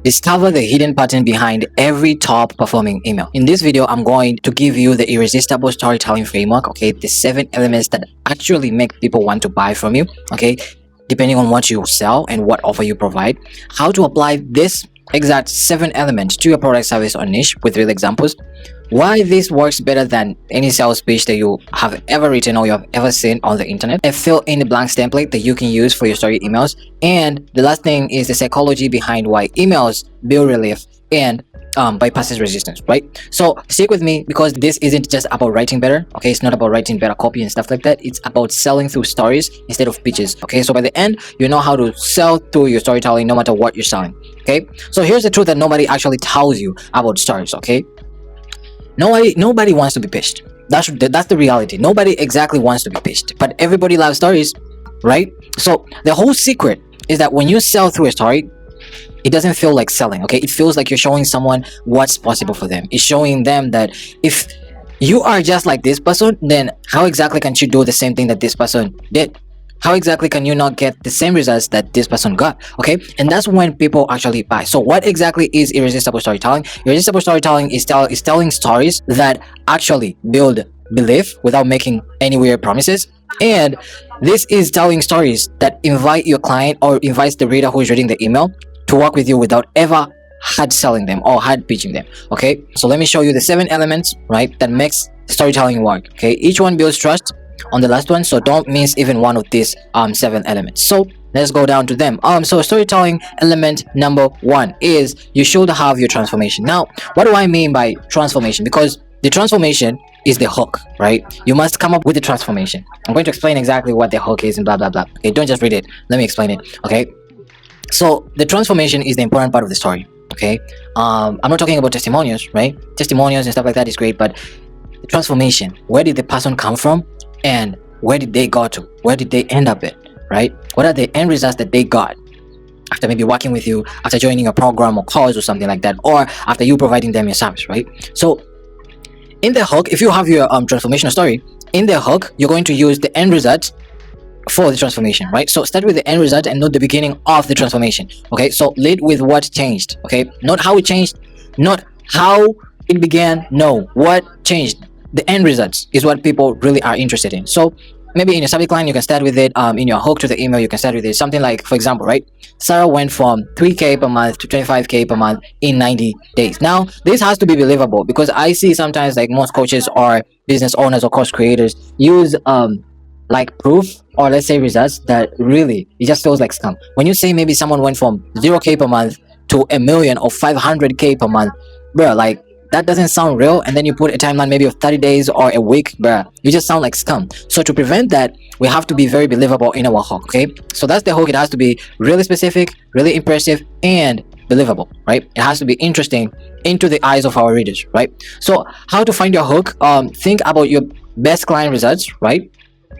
Discover the hidden pattern behind every top performing email. In this video, I'm going to give you the irresistible storytelling framework, okay? The 7 elements that actually make people want to buy from you, okay? Depending on what you sell and what offer you provide. How to apply this exact 7 elements to your product, service, or niche with real examples. Why this works better than any sales pitch that you have ever written or you have ever seen on the internet. A fill in the blanks template that you can use for your story emails. And the last thing is the psychology behind why emails build relief and bypasses resistance, right? So stick with me, because this isn't just about writing better, okay? It's not about writing better copy and stuff like that. It's about selling through stories instead of pitches, okay? So by the end, you know how to sell through your storytelling no matter what you're selling, okay? So here's the truth that nobody actually tells you about stories, okay? Nobody wants to be pitched. That's the reality. Nobody exactly wants to be pitched, but everybody loves stories, right? So the whole secret is that when you sell through a story, it doesn't feel like selling, okay? It feels like you're showing someone what's possible for them. It's showing them that if you are just like this person, then how exactly can you do the same thing that this person did? How exactly can you not get the same results that this person got, okay? And that's when people actually buy. So what exactly is irresistible storytelling? Irresistible storytelling is telling stories that actually build belief without making any weird promises. And this is telling stories that invite your client or invites the reader who is reading the email to work with you without ever hard selling them or hard pitching them, okay? So let me show you the 7 elements, right, that makes storytelling work, okay? Each one builds trust on the last one, so don't miss even one of these 7 elements. So let's go down to them. So storytelling element number 1 is you should have your transformation. Now, what do I mean by transformation? Because the transformation is the hook, right? You must come up with the transformation. I'm going to explain exactly what the hook is and blah blah blah. Okay, don't just read it, let me explain it, okay? So the transformation is the important part of the story, okay? I'm not talking about testimonials, right? Testimonials and stuff like that is great, but the transformation, where did the person come from and where did they go to? Where did they end up at, right? What are the end results that they got after maybe working with you, after joining a program or course or something like that, or after you providing them your service, right? So in the hook, if you have your transformational story, in the hook, you're going to use the end results for the transformation, right? So start with the end result and not the beginning of the transformation, okay? So lead with what changed, okay? Not how it changed, not how it began, no, what changed. The end results is what people really are interested in. So maybe in your subject line, you can start with it. In your hook to the email, you can start with it. Something like, for example, right? Sarah went from 3K per month to 25K per month in 90 days. Now, this has to be believable, because I see sometimes like most coaches or business owners or course creators use like proof or let's say results that really it just feels like scam. When you say maybe someone went from 0K per month to $1 million or 500K per month, bro, like that doesn't sound real. And then you put a timeline maybe of 30 days or a week, bruh, you just sound like scam. So to prevent that, we have to be very believable in our hook, okay? So that's the hook. It has to be really specific, really impressive, and believable, right? It has to be interesting into the eyes of our readers, right? So how to find your hook? Think about your best client results, right?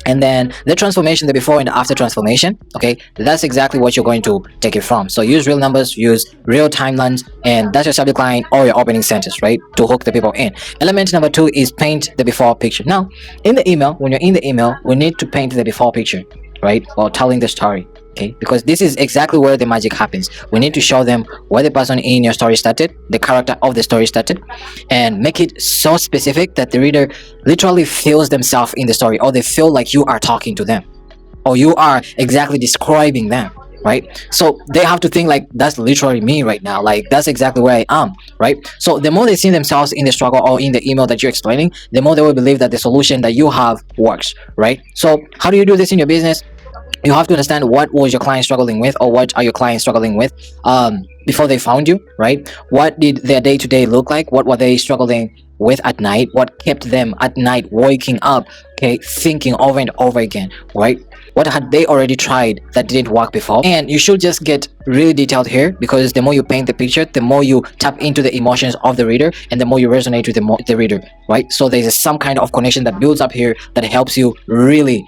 And then the transformation, the before and the after transformation, okay? That's exactly what you're going to take it from. So use real numbers, use real timelines, and that's your subject line or your opening sentence, right? To hook the people in. Element number 2 is paint the before picture. Now, in the email, when you're in the email, we need to paint the before picture, right? Or telling the story, okay? Because this is exactly where the magic happens. We need to show them where the person in your story started, the character of the story started, and make it so specific that the reader literally feels themselves in the story, or they feel like you are talking to them, or you are exactly describing them, right? So they have to think like, that's literally me right now, like that's exactly where I am, right? So the more they see themselves in the struggle or in the email that you're explaining, the more they will believe that the solution that you have works, right? So how do you do this in your business? You have to understand what was your client struggling with, or what are your clients struggling with before they found you, right? What did their day-to-day look like? What were they struggling with at night? What kept them at night waking up, okay, thinking over and over again, right? What had they already tried that didn't work before? And you should just get really detailed here, because the more you paint the picture, the more you tap into the emotions of the reader, and the more you resonate with the reader, right? So there's some kind of connection that builds up here that helps you really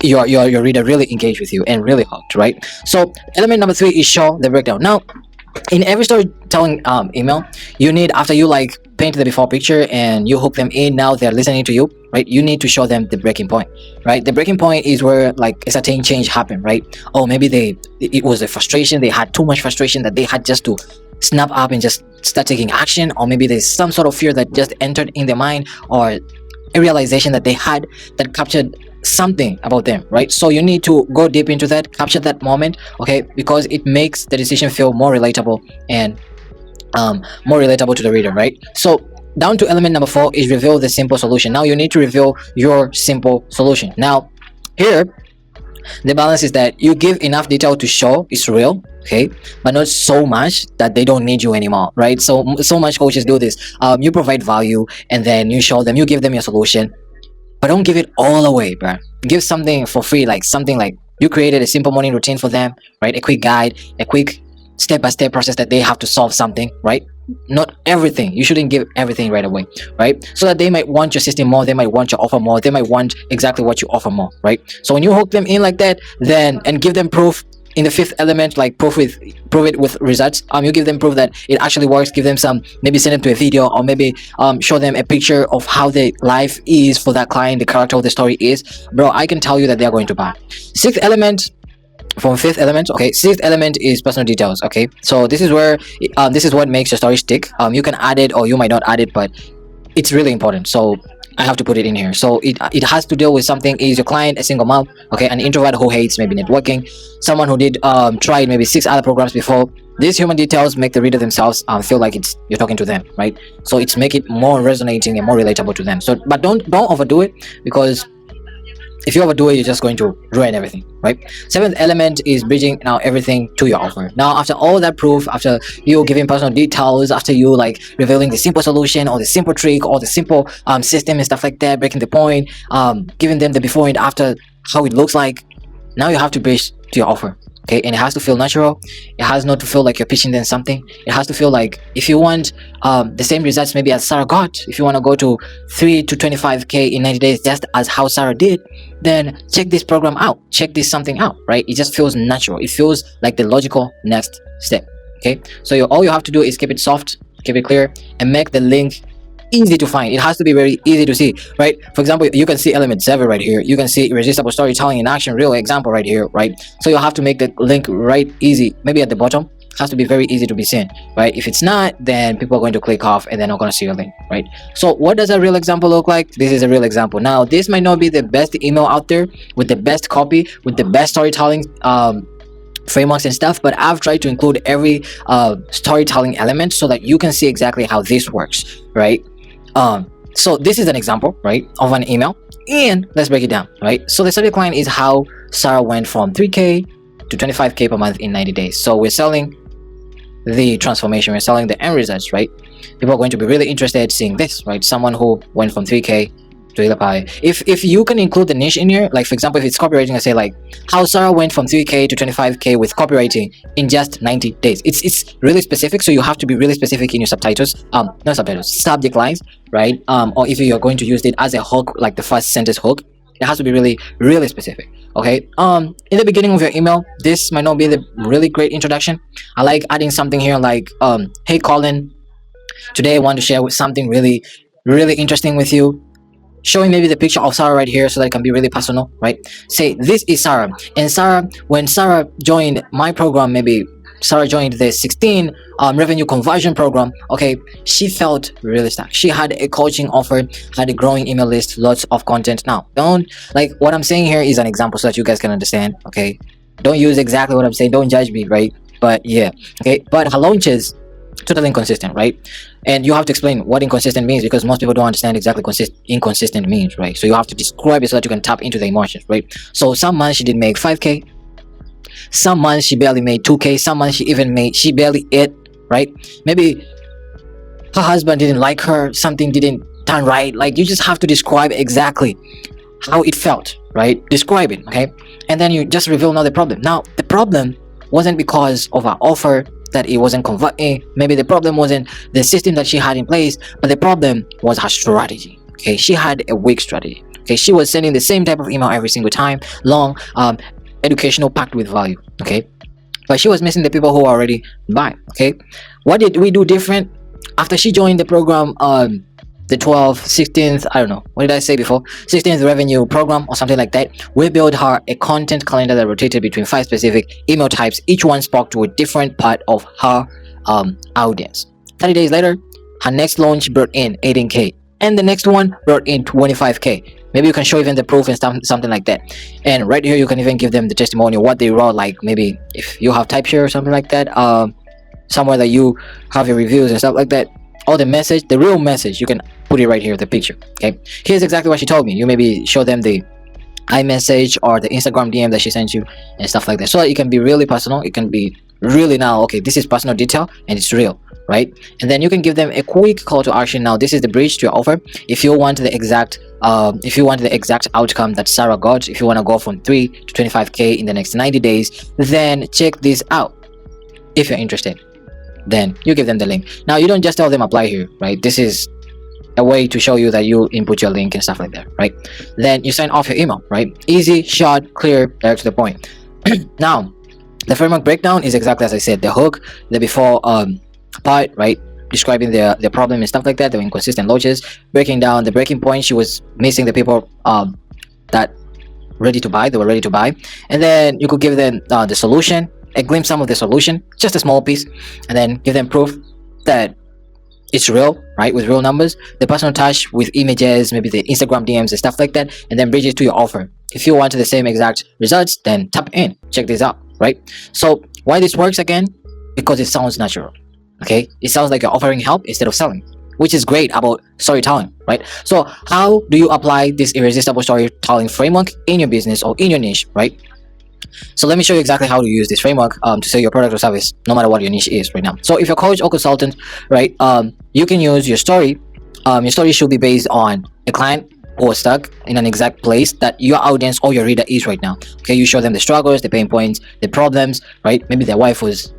your reader really engage with you and really hooked, right? So element number 3 is show the breakdown. Now, in every storytelling email, you need, after you like paint the before picture and you hook them in. Now they're listening to you, right? You need to show them the breaking point, right? The breaking point is where like a certain change happened, right? Oh, maybe it was a frustration, they had too much frustration that they had just to snap up and just start taking action, or maybe there's some sort of fear that just entered in their mind, or a realization that they had that captured something about them, right? So you need to go deep into that, capture that moment, okay, because it makes the decision feel more relatable and more relatable to the reader, right? So down to element number 4 is reveal the simple solution. Now you need to reveal your simple solution. Now here the balance is that you give enough detail to show it's real, okay, but not so much that they don't need you anymore, right? So much coaches do this. You provide value and then you show them, you give them your solution, but don't give it all away, bro. Give something for free, like something like you created a simple morning routine for them, right? A quick guide, a quick step-by-step process that they have to solve something, right? Not everything. You shouldn't give everything right away, right? So that they might want your system more, they might want your offer more, they might want exactly what you offer more, right? So when you hook them in like that, then and give them proof in the 5th element, like prove it with results. You give them proof that it actually works. Give them some, maybe send them to a video, or maybe show them a picture of how the life is for that client, the character of the story is, bro. I can tell you that they are going to buy. 6th element from 5th element, okay. 6th element is personal details, okay. So this is where this is what makes your story stick. You can add it or you might not add it, but it's really important, so I have to put it in here. So it has to deal with something. Is your client a single mom, okay, an introvert who hates maybe networking, someone who did tried maybe 6 other programs before? These human details make the reader themselves feel like you're talking to them, right? So it's make it more resonating and more relatable to them. So but don't overdo it, because if you overdo it, you're just going to ruin everything, right? 7th element is bridging now everything to your offer. Now after all that proof, after you giving personal details, after you like revealing the simple solution or the simple trick or the simple system and stuff like that, breaking the point, giving them the before and after, how it looks like, now you have to bridge to your offer, okay? And it has to feel natural. It has not to feel like you're pitching them something. It has to feel like if you want the same results maybe as Sarah got, if you want to go to 3 to 25k in 90 days just as how Sarah did, then check this program out, check this something out, right? It just feels natural. It feels like the logical next step, okay? So all you have to do is keep it soft, keep it clear, and make the link easy to find. It has to be very easy to see, right? For example, you can see element 7 right here. You can see irresistible storytelling in action, real example right here, right? So you have to make the link right easy, maybe at the bottom. It has to be very easy to be seen, right? If it's not, then people are going to click off and they're not going to see your link, right? So what does a real example look like? This is a real example. Now this might not be the best email out there with the best copy, with the best storytelling frameworks and stuff, but I've tried to include every storytelling element so that you can see exactly how this works, right? So this is an example, right, of an email, and let's break it down, right? So the subject line is how Sarah went from 3k to 25k per month in 90 days. So we're selling the transformation, we're selling the end results, right? People are going to be really interested seeing this, right? Someone who went from 3k to Epecially. If you can include the niche in here, like for example, if it's copywriting, I say like how Sarah went from 3k to 25k with copywriting in just 90 days. It's really specific, so you have to be really specific in your subtitles, not subtitles, subject lines, right? Or if you're going to use it as a hook, like the first sentence hook, it has to be really specific, okay? In the beginning of your email, this might not be the really great introduction. I like adding something here like hey Colin, today I want to share with something really interesting with you, showing maybe the picture of Sarah right here so that it can be really personal, right? Say this is Sarah, and Sarah, when Sarah joined my program, maybe Sarah joined the 16 revenue conversion program, okay, she felt really stuck. She had a coaching offer, had a growing email list, lots of content. Now don't, like, what I'm saying here is an example so that you guys can understand, okay? Don't use exactly what I'm saying, don't judge me, right? But yeah, okay, but her launches totally inconsistent, right? And you have to explain what inconsistent means, because most people don't understand exactly inconsistent means, right? So you have to describe it so that you can tap into the emotions, right? So some months she did make 5k, some months she barely made 2k, some months she barely ate, right? Maybe her husband didn't like her, something didn't turn right. Like, you just have to describe exactly how it felt, right? Describe it, okay? And then you just reveal another problem. Now the problem wasn't because of our offer that it wasn't converting. Maybe the problem wasn't the system that she had in place, but the problem was her strategy, okay? She had a weak strategy, okay? She was sending the same type of email every single time, long, educational, packed with value, okay? But she was missing the people who already buy, okay? What did we do different? After she joined the program, the 12th, 16th, I don't know, what did I say before, 16th revenue program or something like that, we built her a content calendar that rotated between 5 specific email types. Each one spoke to a different part of her audience. 30 days later, her next launch brought in 18k, and the next one brought in 25k. Maybe you can show even the proof and something like that. And right here you can even give them the testimonial, what they wrote, like maybe if you have type share or something like that, somewhere that you have your reviews and stuff like that, or the message, the real message, you can put it right here, the picture. Okay, here's exactly what she told me. You maybe show them the iMessage or the Instagram DM that she sent you and stuff like that, so that it can be really personal. It can be really, now, okay, this is personal detail and it's real, right? And then you can give them a quick call to action. Now this is the bridge to your offer. If you want the exact outcome that Sarah got, if you want to go from 3 to 25k in the next 90 days, then check this out. If you're interested, then you give them the link. Now you don't just tell them apply here, right? This is a way to show you that you input your link and stuff like that, right? Then you sign off your email, right? Easy, short, clear, direct to the point. Now the framework breakdown is exactly as I said. The hook, the before part, right, describing the problem and stuff like that, the inconsistent launches, breaking down the breaking point. She was missing the people that ready to buy, they were ready to buy. And then you could give them the solution, a glimpse some of the solution, just a small piece, and then give them proof that it's real, right, with real numbers, the personal touch with images, maybe the Instagram DMs and stuff like that, and then bridge it to your offer. If you want the same exact results, then tap in, check this out, right? So why this works again? Because it sounds natural. Okay, it sounds like you're offering help instead of selling, which is great about storytelling, right? So how do you apply this irresistible storytelling framework in your business or in your niche, right? So let me show you exactly how to use this framework to sell your product or service, no matter what your niche is right now. So if you're a coach or consultant, right, you can use your story. Your story should be based on a client who was stuck in an exact place that your audience or your reader is right now. Okay, you show them the struggles, the pain points, the problems, right? Maybe their wife was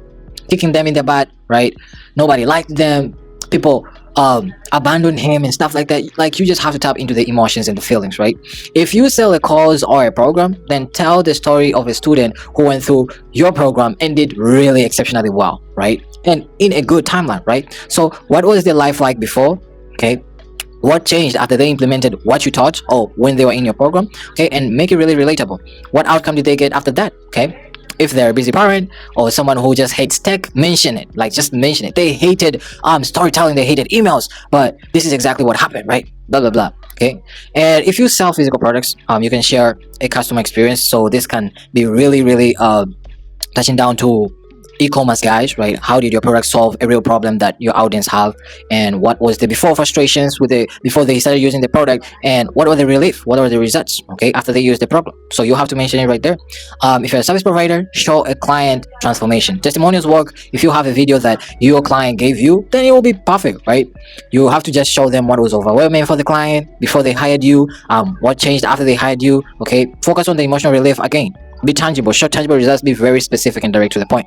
kicking them in the butt, right? Nobody liked them. People abandon him and stuff like that. Like, you just have to tap into the emotions and the feelings, right? If you sell a course or a program, then tell the story of a student who went through your program and did really exceptionally well, right? And in a good timeline, right? So what was their life like before? Okay, what changed after they implemented what you taught or when they were in your program? Okay, and make it really relatable. What outcome did they get after that? Okay, if they're a busy parent or someone who just hates tech, mention it. Like, just mention it. They hated storytelling, they hated emails, but this is exactly what happened, right? Blah blah blah. Okay, and if you sell physical products, you can share a customer experience. So this can be really touching down to e-commerce guys, right? How did your product solve a real problem that your audience have, and what was the before frustrations with the before they started using the product, and what were the relief, what are the results, okay, after they use the problem? So you have to mention it right there. If you're a service provider, show a client transformation. Testimonials work. If you have a video that your client gave you, then it will be perfect, right? You have to just show them what was overwhelming for the client before they hired you, what changed after they hired you. Okay, focus on the emotional relief again. Be tangible, show tangible results, be very specific and direct to the point.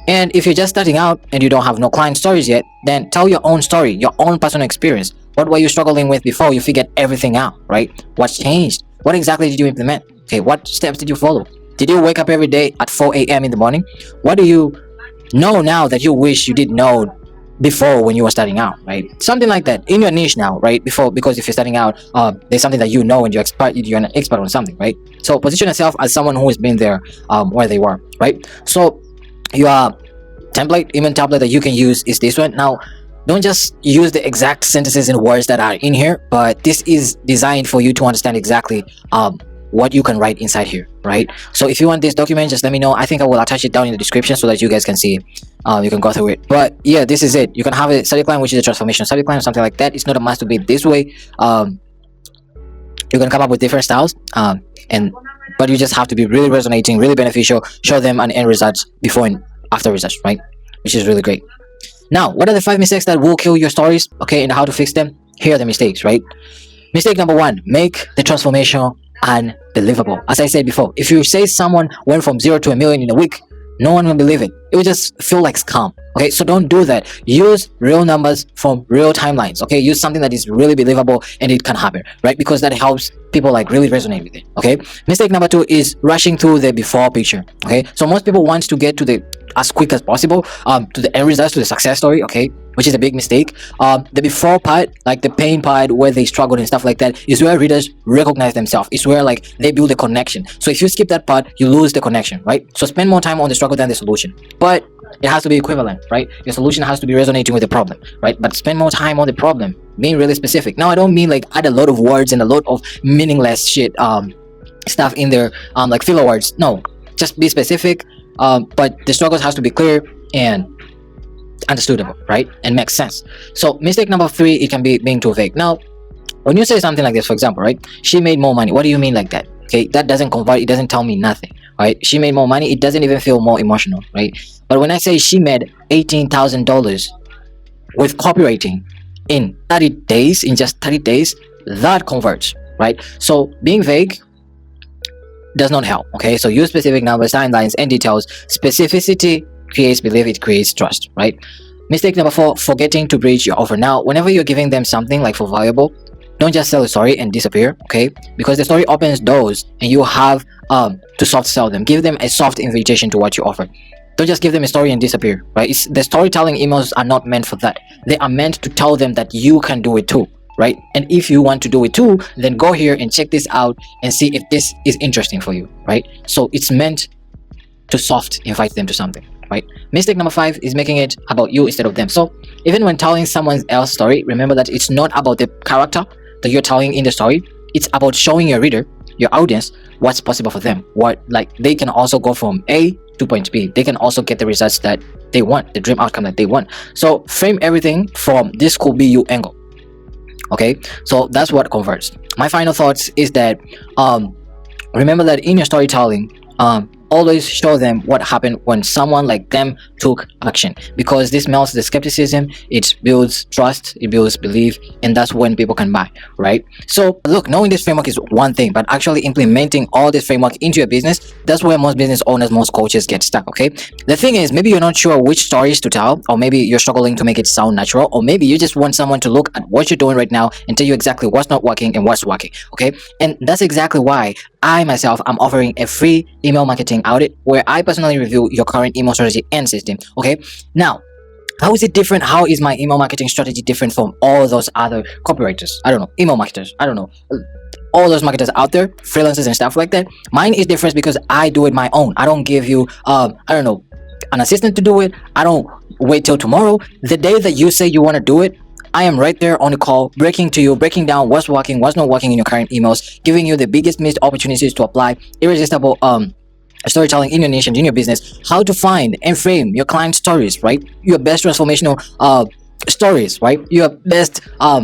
And if you're just starting out and you don't have no client stories yet, then tell your own story, your own personal experience. What were you struggling with before you figured everything out, right? What changed? What exactly did you implement? Okay, what steps did you follow? Did you wake up every day at 4 a.m. in the morning? What do you know now that you wish you did know before when you were starting out, right? Something like that in your niche now, right? Before, because if you're starting out, there's something that you know and you're an expert on something, right? So position yourself as someone who has been there, where they were, right? So your email template that you can use is this one. Now, don't just use the exact sentences and words that are in here, but this is designed for you to understand exactly what you can write inside here, right? So if you want this document, just let me know. I think I will attach it down in the description so that you guys can see. You can go through it. But yeah, this is it. You can have a subject line, which is a transformation subject line or something like that. It's not a must to be this way. You can come up with different styles, but you just have to be really resonating, really beneficial. Show them an end results before and after results, right? Which is really great. Now, what are the 5 mistakes that will kill your stories? Okay, and how to fix them? Here are the mistakes, right? Mistake number 1: make the transformation unbelievable. As I said before, if you say someone went from 0 to 1 million in a week, no one will believe it. It will just feel like scam, Okay, so don't do that. Use real numbers from real timelines. Okay, use something that is really believable and it can happen, right? Because that helps people like really resonate with it. Okay, mistake number 2 is rushing through the before picture. Okay, so most people want to get to the as quick as possible to the end results, to the success story. Okay, which is a big mistake. The before part, like the pain part where they struggled and stuff like that, is where readers recognize themselves. It's where like they build a connection. So if you skip that part, you lose the connection, right? So spend more time on the struggle than the solution. But it has to be equivalent, right? Your solution has to be resonating with the problem, right? But spend more time on the problem, being really specific. Now I don't mean like add a lot of words and a lot of meaningless shit stuff in there, like filler words. No, just be specific. But the struggles has to be clear and understandable, right? And makes sense. So mistake number 3, it can be being too vague. Now when you say something like this, for example, right, she made more money, what do you mean like that? Okay, that doesn't convert, it doesn't tell me nothing, right? She made more money, it doesn't even feel more emotional, right? But when I say she made $18,000 with copywriting in 30 days, in just 30 days, that converts, right? So being vague does not help. Okay, so use specific numbers, timelines, and details. Specificity creates belief, it creates trust, right? Mistake number 4, forgetting to bridge your offer. Now whenever you're giving them something like for valuable, don't just sell a story and disappear. Okay, because the story opens doors and you have to soft sell them. Give them a soft invitation to what you offer. Don't just give them a story and disappear, right? The storytelling emails are not meant for that. They are meant to tell them that you can do it too, right? And if you want to do it too, then go here and check this out and see if this is interesting for you, right? So it's meant to soft invite them to something, right? Mistake number 5 is making it about you instead of them. So even when telling someone else's story, remember that it's not about the character that you're telling in the story. It's about showing your reader, your audience, what's possible for them. What, like, they can also go from A to point B. They can also get the results that they want, the dream outcome that they want. So frame everything from this could be you angle. Okay, so that's what converts. My final thoughts is that remember that in your storytelling, always show them what happened when someone like them took action, because this melts the skepticism, it builds trust, it builds belief, and that's when people can buy, right? So look, knowing this framework is one thing, but actually implementing all this framework into your business, that's where most business owners, most coaches get stuck. Okay, the thing is, maybe you're not sure which stories to tell, or maybe you're struggling to make it sound natural, or maybe you just want someone to look at what you're doing right now and tell you exactly what's not working and what's working. Okay, and that's exactly why I myself am offering a free email marketing audit where I personally review your current email strategy and system. Okay, now how is it different? How is my email marketing strategy different from all those other copywriters? I don't know, email marketers, I don't know, all those marketers out there, freelancers and stuff like that. Mine is different because I do it my own. I don't give you I don't know, an assistant to do it. I don't wait till tomorrow. The day that you say you want to do it, I am right there on the call, breaking down what's working, what's not working in your current emails, giving you the biggest missed opportunities to apply irresistible storytelling in your niche and in your business, how to find and frame your client stories, right? Your best transformational stories, right? Your best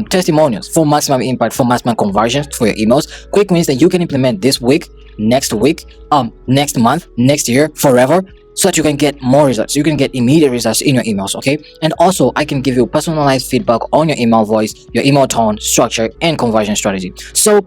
testimonials for maximum impact, for maximum conversions for your emails, quick wins that you can implement this week, next month, next year, forever, so that you can get more results. You can get immediate results in your emails. Okay, and also I can give you personalized feedback on your email voice, your email tone, structure, and conversion strategy. So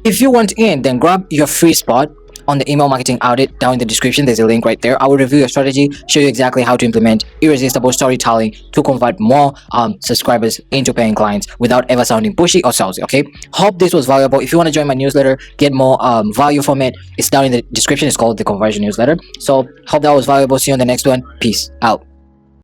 if you want in, then grab your free spot on the email marketing audit down in the description. There's a link right there. I will review your strategy, show you exactly how to implement irresistible storytelling to convert more subscribers into paying clients without ever sounding pushy or salesy. Okay, hope this was valuable. If you want to join my newsletter, get more value from it, it's down in the description. It's called the conversion newsletter. So hope that was valuable. See you on the next one. Peace out.